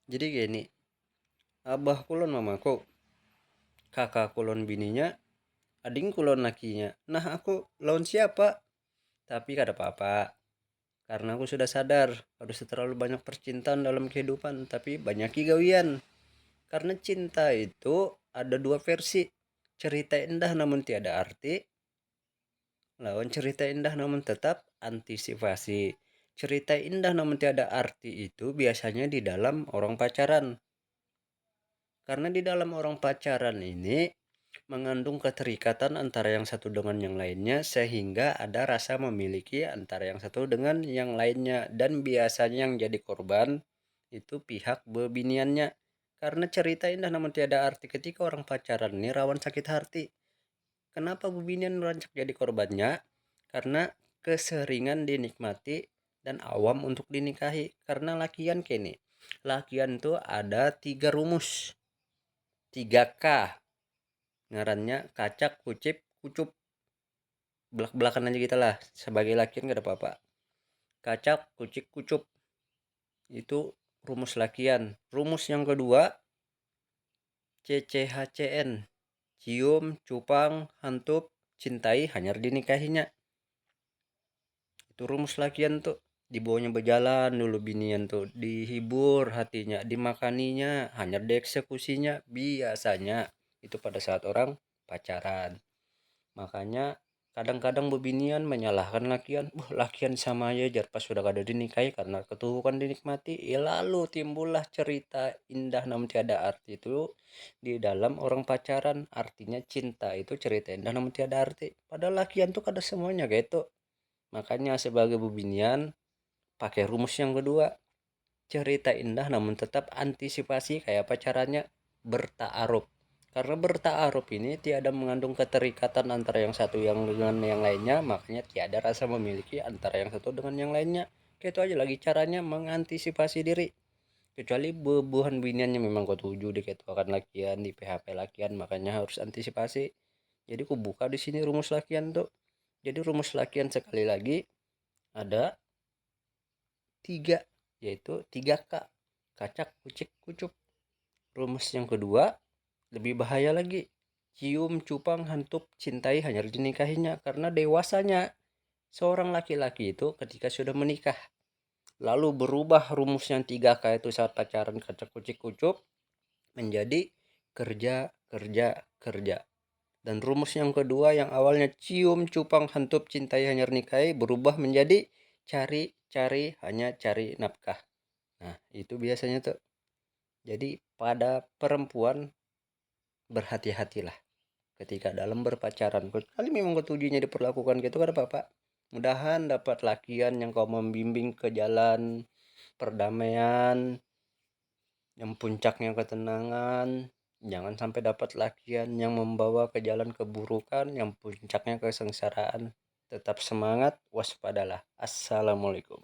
Jadi gini, abah kulon mamaku, kakak kulon bininya, ading kulon lakinya. Nah aku lawan siapa? Tapi kada apa-apa, karena aku sudah sadar harus terlalu banyak percintaan dalam kehidupan, tapi banyak gawian. Karena cinta itu ada dua versi. Cerita indah namun tiada arti, lawan cerita indah namun tetap antisipasi. Cerita indah namun tiada arti itu biasanya di dalam orang pacaran. Karena di dalam orang pacaran ini mengandung keterikatan antara yang satu dengan yang lainnya sehingga ada rasa memiliki antara yang satu dengan yang lainnya, dan biasanya yang jadi korban itu pihak bebiniannya. Karena cerita indah namun tiada arti ketika orang pacaran ini rawan sakit hati. Kenapa bebinian merancak jadi korbannya? Karena keseringan dinikmati dan awam untuk dinikahi. Karena lakian kini, lakian tuh ada tiga rumus, 3K ngarannya: kacak kucip kucup. Belak-belakan aja kita lah, sebagai lakian gak ada apa-apa. Kacak kucik kucup itu rumus lakian. Rumus yang kedua CCHCN: cium cupang hantup cintai hanyar dinikahinya. Itu rumus lakian tuh. Dibawanya berjalan dulu binian tuh, dihibur hatinya, dimakaninya, hanyar dieksekusinya biasanya itu pada saat orang pacaran. Makanya kadang-kadang bebinian menyalahkan lakian, wah lakian sama aja jar pas sudah kada dinikahi karena ketuhukan dinikmati. Lalu timbullah cerita indah namun tiada arti itu di dalam orang pacaran. Artinya cinta itu cerita indah namun tiada arti, padahal lakian tuh kada semuanya gitu. Makanya sebagai bebinian pakai rumus yang kedua: cerita indah namun tetap antisipasi. Kayak apa caranya? Bertaaruf. Karena bertaaruf ini tiada mengandung keterikatan antara yang satu yang dengan yang lainnya, makanya tiada rasa memiliki antara yang satu dengan yang lainnya. Kayak itu aja lagi caranya mengantisipasi diri. Kecuali bebuhan biniannya memang kau tuju di akan lakian, di PHP lakian, makanya harus antisipasi. Jadi ku buka di sini rumus lakian tuh. Jadi rumus lakian sekali lagi ada tiga, yaitu 3K: kacak kucik kucup. Rumus yang kedua lebih bahaya lagi: cium cupang hantup cintai hanyar dinikahinya. Karena dewasanya seorang laki-laki itu ketika sudah menikah, lalu berubah rumus yang 3K itu saat pacaran kacak kucik kucup menjadi kerja kerja kerja. Dan rumus yang kedua yang awalnya cium cupang hantup cintai hanyar nikahi berubah menjadi cari cari hanya cari nafkah. Nah itu biasanya tuh. Jadi pada perempuan berhati-hatilah ketika dalam berpacaran. Kali memang ketujuhnya diperlakukan gitu kan apa pak. Mudahan dapat lakian yang kau membimbing ke jalan perdamaian, yang puncaknya ketenangan. Jangan sampai dapat lakian yang membawa ke jalan keburukan, yang puncaknya kesengsaraan. Tetap semangat, waspadalah. Assalamualaikum.